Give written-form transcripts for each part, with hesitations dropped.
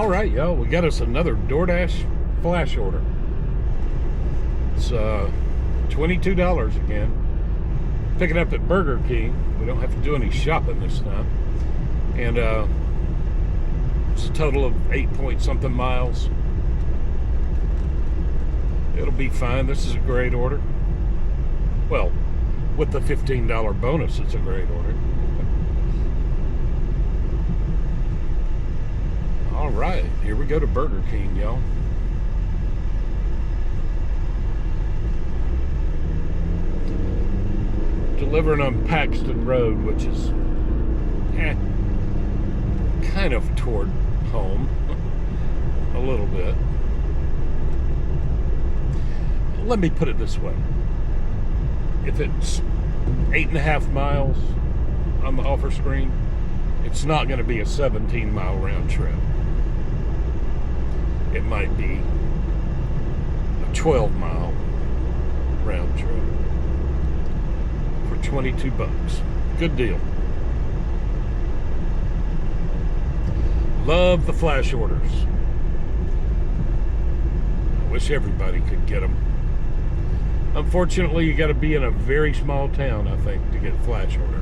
All right, y'all, we got us another DoorDash flash order. It's $22 again. Pick it up at Burger King. We don't have to do any shopping this time. And it's a total of 8-point-something miles. It'll be fine. This is a great order. Well, with the $15 bonus, it's a great order. All right, here we go to Burger King, y'all. Delivering on Paxton Road, which is kind of toward home, a little bit. Let me put it this way. If it's 8.5 miles on the offer screen, it's not going to be a 17-mile round trip. It might be a 12-mile round trip for $22. Good deal. Love the flash orders. I wish everybody could get them. Unfortunately, you got to be in a very small town, I think, to get flash orders.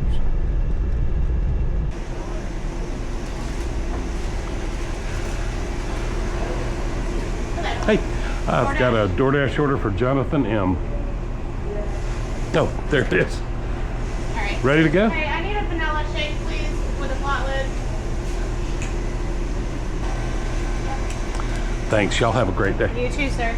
Hey, I've got a DoorDash order for Jonathan M. Oh, there it is. All right. Ready to go? Okay, I need a vanilla shake, please, with a flat lid. Thanks. Y'all have a great day. You too, sir.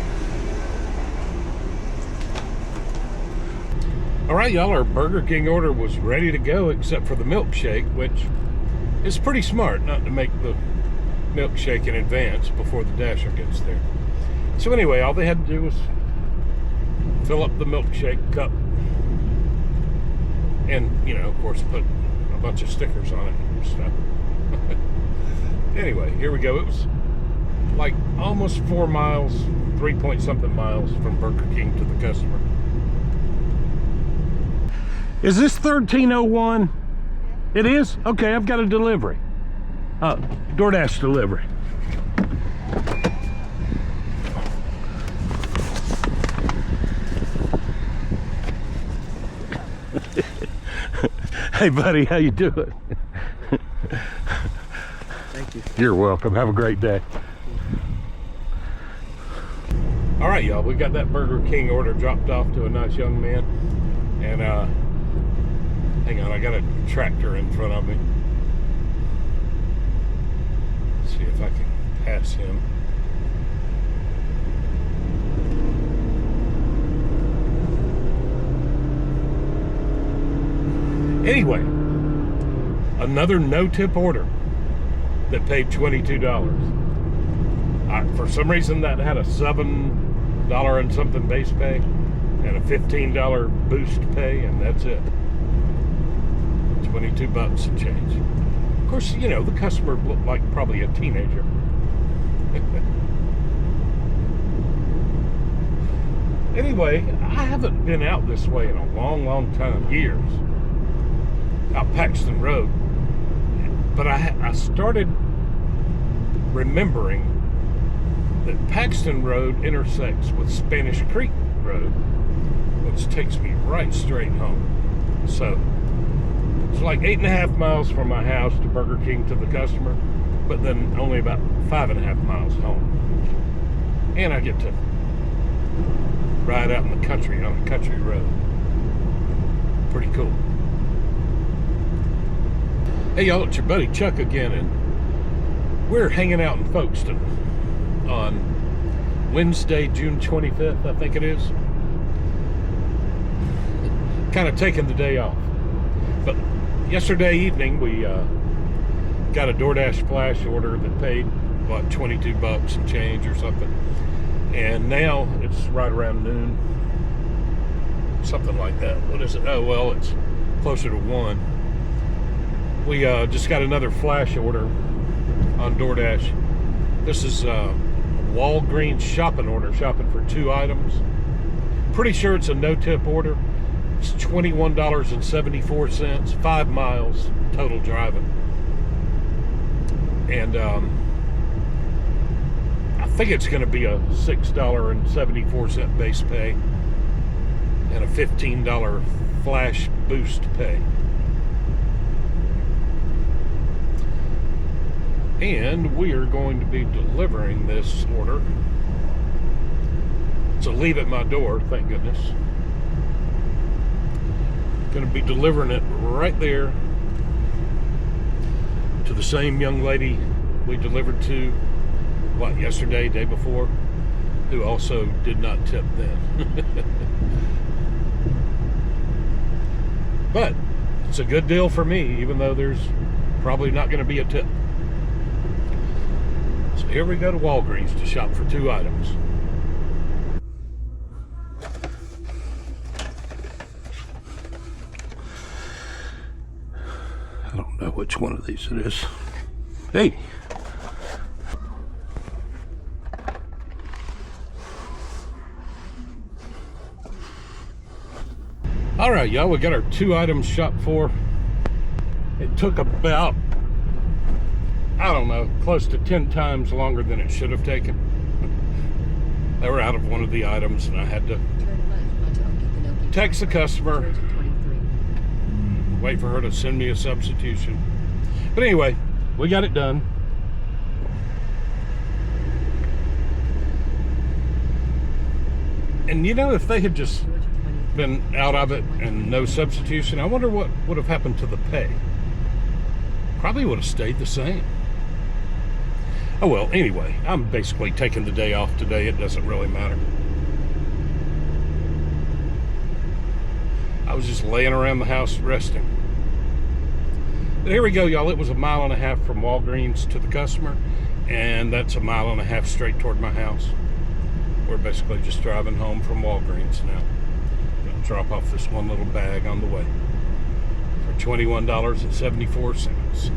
All right, y'all, our Burger King order was ready to go except for the milkshake, which is pretty smart not to make the milkshake in advance before the dasher gets there. So anyway, all they had to do was fill up the milkshake cup and, you know, of course, put a bunch of stickers on it and stuff. Anyway, here we go. It was like almost 4 miles, 3-point-something miles from Burger King to the customer. Is this 1301? It is? Okay, I've got a delivery. DoorDash delivery. Hey buddy, how you doing? Thank you. You're welcome. Have a great day. All right, y'all, we got that Burger King order dropped off to a nice young man. And hang on, I got a tractor in front of me. Let's see if I can pass him. Anyway, another no-tip order that paid $22. For some reason, that had a $7 and something base pay and a $15 boost pay, and that's it. $22 and change. Of course, you know, the customer looked like probably a teenager. Anyway, I haven't been out this way in a long, long time, years, out Paxton Road. But I started remembering that Paxton Road intersects with Spanish Creek Road, which takes me right straight home. So it's like 8.5 miles from my house to Burger King to the customer, but then only about 5.5 miles home. And I get to ride out in the country on a country road. Pretty cool. Hey y'all, it's your buddy Chuck again, and we're hanging out in Folkestone on Wednesday, June 25th, I think it is. Kind of taking the day off. But yesterday evening, we got a DoorDash flash order that paid, what, $22 and change or something. And now it's right around noon. Something like that. What is it? Oh, well, it's closer to 1. We just got another flash order on DoorDash. This is Walgreens shopping order, shopping for 2 items. Pretty sure it's a no-tip order. It's $21.74, 5 miles total driving. And think it's going to be a $6.74 base pay and a $15 flash boost pay. And we are going to be delivering this order. So leave at my door, thank goodness. Going to be delivering it right there to the same young lady we delivered to, yesterday, day before, who also did not tip then. But it's a good deal for me, even though there's probably not going to be a tip. So here we go to Walgreens to shop for 2 items. I don't know which one of these it is. Hey! All right, y'all, we got our 2 items shopped for. It took about, I don't know, close to 10 times longer than it should have taken. They were out of one of the items, and I had to text the customer, wait for her to send me a substitution. But anyway, we got it done. And you know, if they had just been out of it and no substitution, I wonder what would have happened to the pay. Probably would have stayed the same. Oh well, anyway, I'm basically taking the day off today. It doesn't really matter. I was just laying around the house resting. But here we go, y'all. It was 1.5 miles from Walgreens to the customer, and that's 1.5 miles straight toward my house. We're basically just driving home from Walgreens now. Gonna drop off this one little bag on the way for $21.74.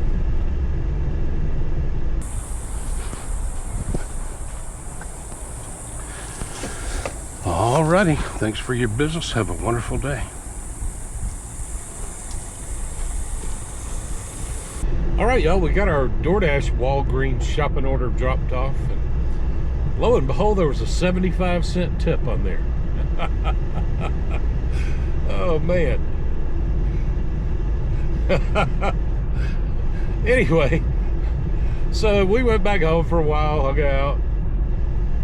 Alrighty, thanks for your business. Have a wonderful day. Alright, y'all, we got our DoorDash Walgreens shopping order dropped off, and lo and behold, there was a 75-cent tip on there. Oh man. Anyway, so we went back home for a while, hung out,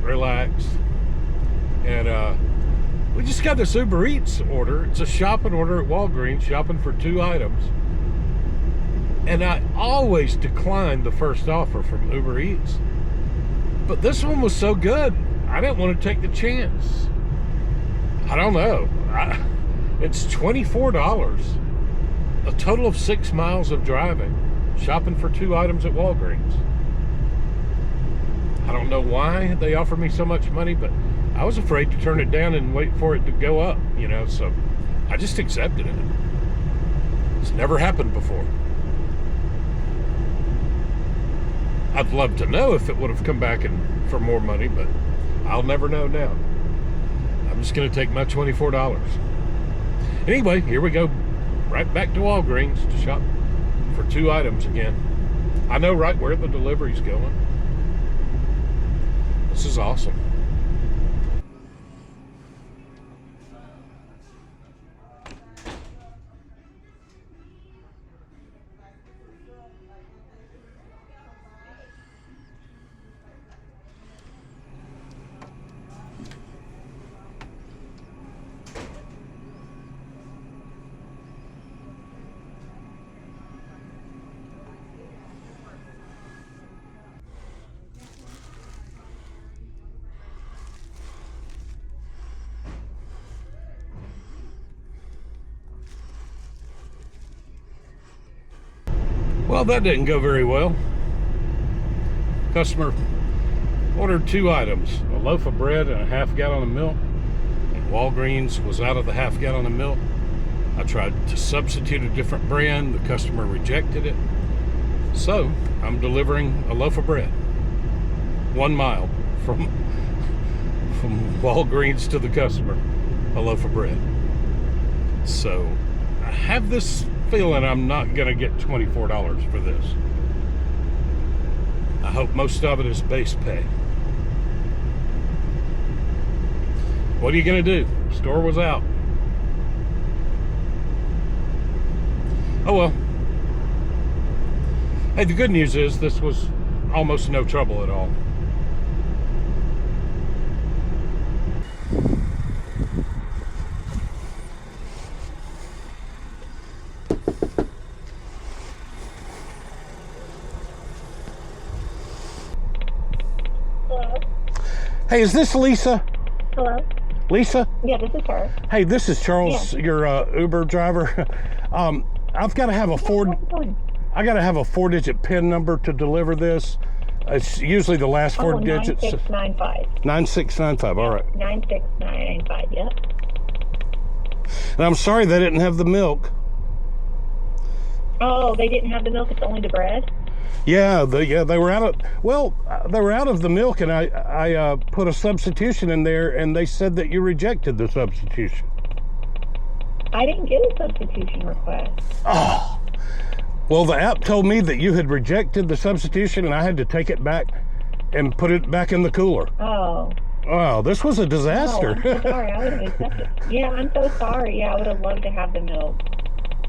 relaxed, and we just got this Uber Eats order. It's a shopping order at Walgreens, shopping for 2 items. And I always decline the first offer from Uber Eats. But this one was so good, I didn't want to take the chance. I don't know. It's $24. A total of 6 miles of driving, shopping for 2 items at Walgreens. I don't know why they offered me so much money, but I was afraid to turn it down and wait for it to go up, you know, so I just accepted it. It's never happened before. I'd love to know if it would have come back for more money, but I'll never know now. I'm just going to take my $24. Anyway, here we go. Right back to Walgreens to shop for 2 items again. I know right where the delivery's going. This is awesome. Well, that didn't go very well. Customer ordered 2 items, a loaf of bread and a half-gallon of milk. And Walgreens was out of the half-gallon of milk. I tried to substitute a different brand. The customer rejected it. So I'm delivering a loaf of bread 1 mile from Walgreens to the customer, a loaf of bread. So I have this feeling I'm not gonna get $24 for this. I hope most of it is base pay. what are you gonna do? Store was out. Oh well. Hey, the good news is this was almost no trouble at all. Hello? Hey, is this Lisa? Hello? Lisa? Yeah, this is her. Hey, this is Charles, your Uber driver. I've got to have a I got to have a 4-digit PIN number to deliver this. It's usually the last four digits. 9695. 9695. All right. 96995. Yep. And I'm sorry they didn't have the milk. Oh, they didn't have the milk. It's only the bread. Yeah, they were out of they were out of the milk, and I put a substitution in there, and they said that you rejected the substitution. I didn't get a substitution request. Oh, well, the app told me that you had rejected the substitution, and I had to take it back and put it back in the cooler. Oh. Oh, this was a disaster. Oh, I'm so sorry. I would have accepted. Yeah, I'm so sorry. Yeah, I would have loved to have the milk.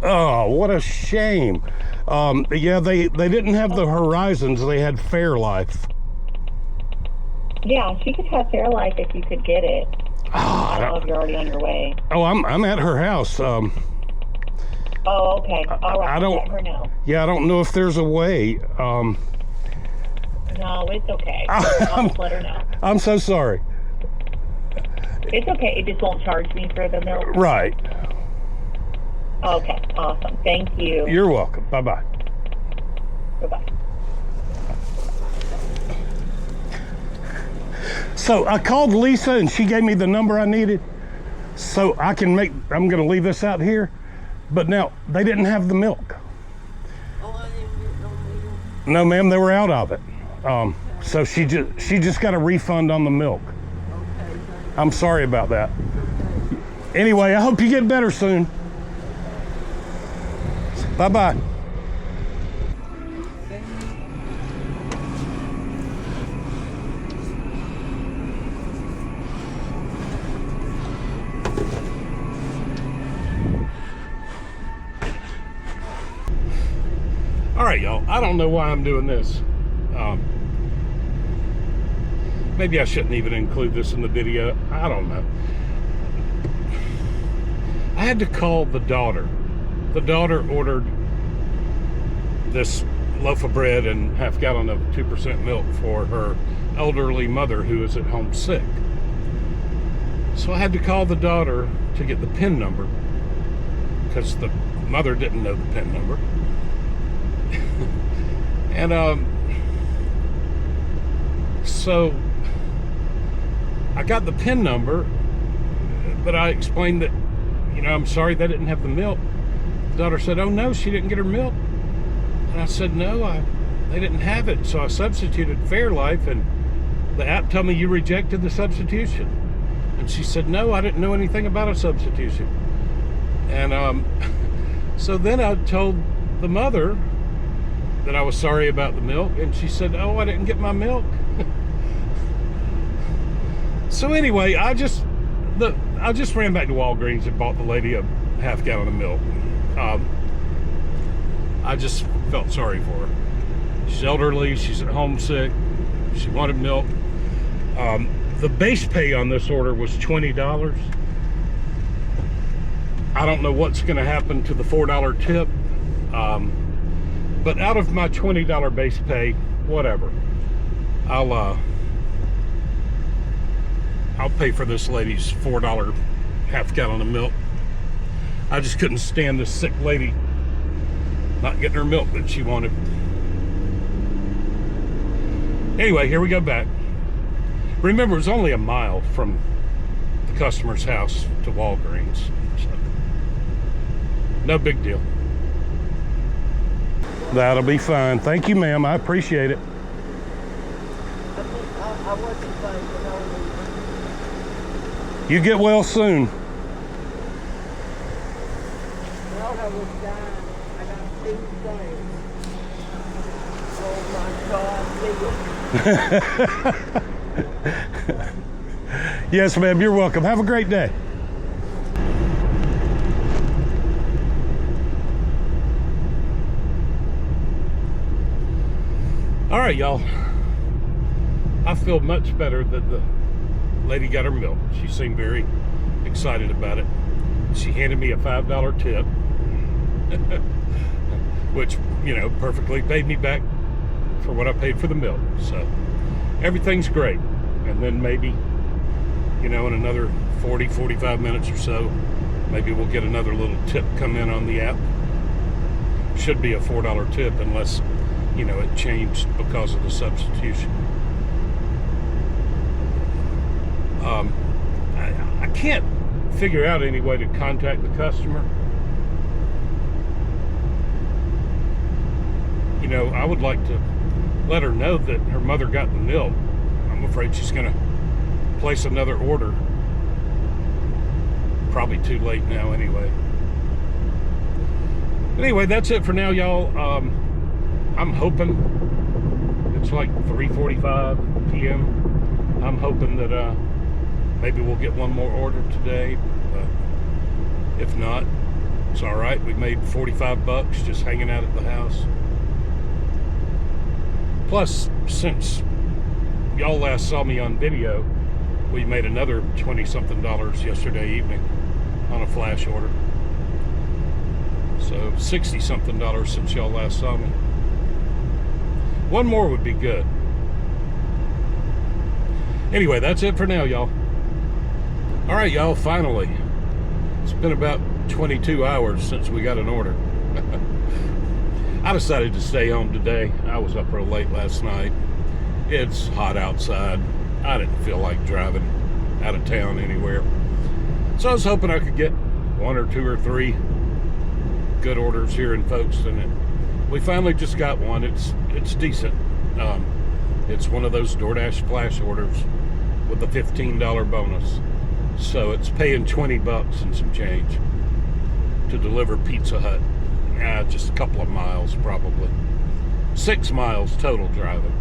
Oh, what a shame. Yeah, they didn't have the Horizons. They had Fairlife. Yeah, she could have Fairlife if you could get it. Oh, I don't know if you're already on your way. Oh, I'm at her house. Oh, okay. All right. I don't. Let her know. Yeah, I don't know if there's a way. No, it's okay. I'll just let her know. I'm so sorry. It's okay. It just won't charge me for the milk. Right. Okay. Awesome. Thank you. You're welcome. Bye-bye. Bye-bye. So I called Lisa, and she gave me the number I needed. So I'm going to leave this out here. But now, they didn't have the milk. Oh, I didn't get no milk. No, ma'am, they were out of it. So she just got a refund on the milk. Okay, thank I'm sorry about that. Anyway, I hope you get better soon. Bye-bye. All right, y'all. I don't know why I'm doing this. Maybe I shouldn't even include this in the video. I don't know. I had to call the daughter. The daughter ordered this loaf of bread and half gallon of 2% milk for her elderly mother who is at home sick. So I had to call the daughter to get the PIN number because the mother didn't know the PIN number. And so I got the PIN number, but I explained that, I'm sorry they didn't have the milk. The daughter said, oh no, she didn't get her milk. And I said, no, they didn't have it. So I substituted Fairlife, and the app told me you rejected the substitution. And she said, no, I didn't know anything about a substitution. And so then I told the mother that I was sorry about the milk, and she said, oh, I didn't get my milk. So anyway, I just ran back to Walgreens and bought the lady a half gallon of milk. I just felt sorry for her. She's elderly, she's at home sick, she wanted milk. The base pay on this order was $20. I don't know what's gonna happen to the $4 tip. But out of my $20 base pay, whatever, I'll pay for this lady's $4 half gallon of milk. I just couldn't stand this sick lady not getting her milk that she wanted. Anyway, here we go back. Remember, it was only a mile from the customer's house to Walgreens, so no big deal. That'll be fine. Thank you, ma'am. I appreciate it. I wasn't thinking only. You get well soon. Well, I was dying. I got two things. Oh my God, Yes, ma'am. You're welcome. Have a great day. All right, y'all. I feel much better that the lady got her milk. She seemed very excited about it. She handed me a $5 tip, which, you know, perfectly paid me back for what I paid for the milk. So everything's great. And then maybe, you know, in another 45 minutes or so, maybe we'll get another little tip come in on the app. Should be a $4 tip unless, you know, it changed because of the substitution. I can't figure out any way to contact the customer. You know, I would like to let her know that her mother got the milk. I'm afraid she's going to place another order. Probably too late now anyway. Anyway, that's it for now, y'all. I'm hoping it's like 3:45 p.m. I'm hoping that maybe we'll get one more order today. But if not, it's all right. We made 45 bucks just hanging out at the house. Plus, since y'all last saw me on video, we made another $20-something yesterday evening on a flash order. So $60-something since y'all last saw me. One more would be good. Anyway, that's it for now, y'all. All right, y'all, finally. It's been about 22 hours since we got an order. I decided to stay home today. I was up real late last night. It's hot outside. I didn't feel like driving out of town anywhere. So I was hoping I could get 1 or 2 or 3 good orders here in Folkestone. And we finally just got one. It's decent. It's one of those DoorDash flash orders with a $15 bonus. So it's paying 20 bucks and some change to deliver Pizza Hut. Just a couple of miles probably. 6 miles total driving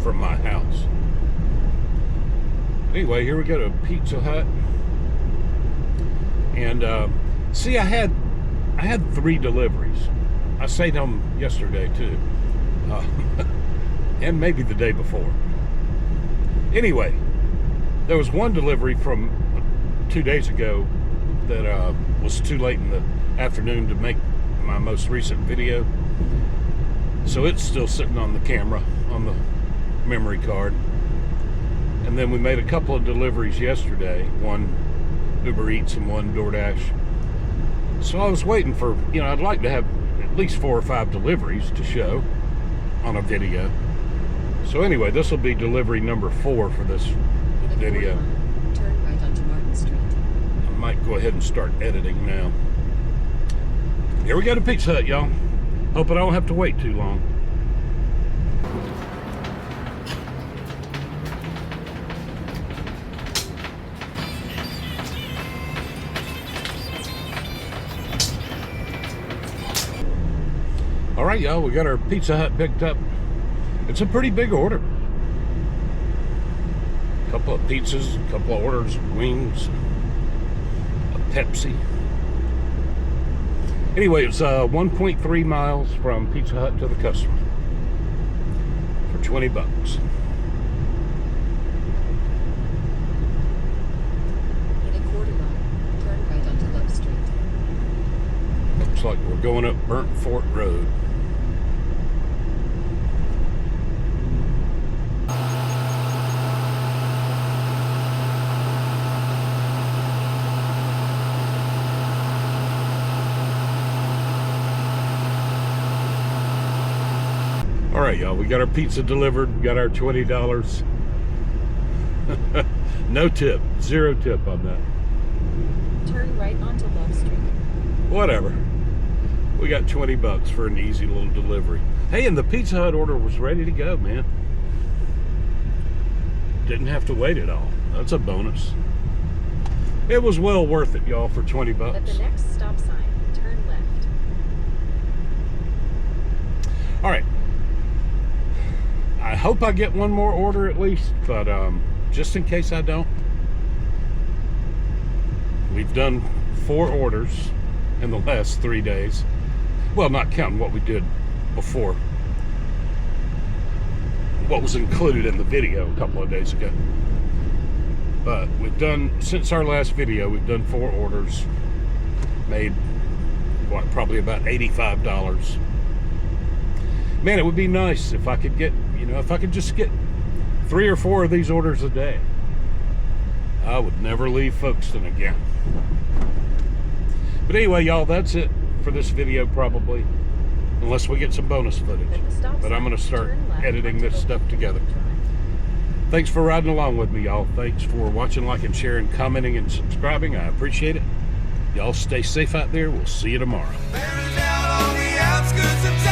from my house. Anyway, here we go to Pizza Hut. And see, I had 3 deliveries. I stayed home yesterday too. And maybe the day before. Anyway, there was one delivery from 2 days ago that was too late in the afternoon to make my most recent video. So it's still sitting on the camera, on the memory card. And then we made a couple of deliveries yesterday, one Uber Eats and one DoorDash. So I was waiting for, you know, I'd like to have at least 4 or 5 deliveries to show on a video. So anyway, this will be delivery number 4 for this video. Turn right onto Martin Street. I might go ahead and start editing now. Here we go to Pizza Hut, y'all. Hope I don't have to wait too long. All right, y'all, we got our Pizza Hut picked up. It's a pretty big order. A couple of pizzas, a couple of orders of wings, a Pepsi. Anyway, it's 1.3 miles from Pizza Hut to the customer for 20 bucks. In a quarter mile, turn right onto Love Street. Looks like we're going up Burnt Fort Road. All right, y'all, we got our pizza delivered, got our $20. No tip, 0 tip on that. Turn right onto Love Street. Whatever. We got 20 bucks for an easy little delivery. Hey, and the Pizza Hut order was ready to go, man. Didn't have to wait at all. That's a bonus. It was well worth it, y'all, for 20 bucks. At the next stop sign, turn left. All right. I hope I get one more order at least, but just in case I don't, we've done 4 orders in the last 3 days. Well, not counting what we did before, what was included in the video a couple of days ago. But we've done, since our last video, we've done 4 orders, made what, probably about $85. Man, it would be nice if I could get, if I could just get 3 or 4 of these orders a day. I would never leave Folkestone again. But anyway, y'all, that's it for this video probably, unless we get some bonus footage. But I'm going to start editing this stuff together. Thanks for riding along with me, y'all. Thanks for watching, liking, sharing, commenting, and subscribing. I appreciate it. Y'all stay safe out there. We'll see you tomorrow. Down on the outskirts of town.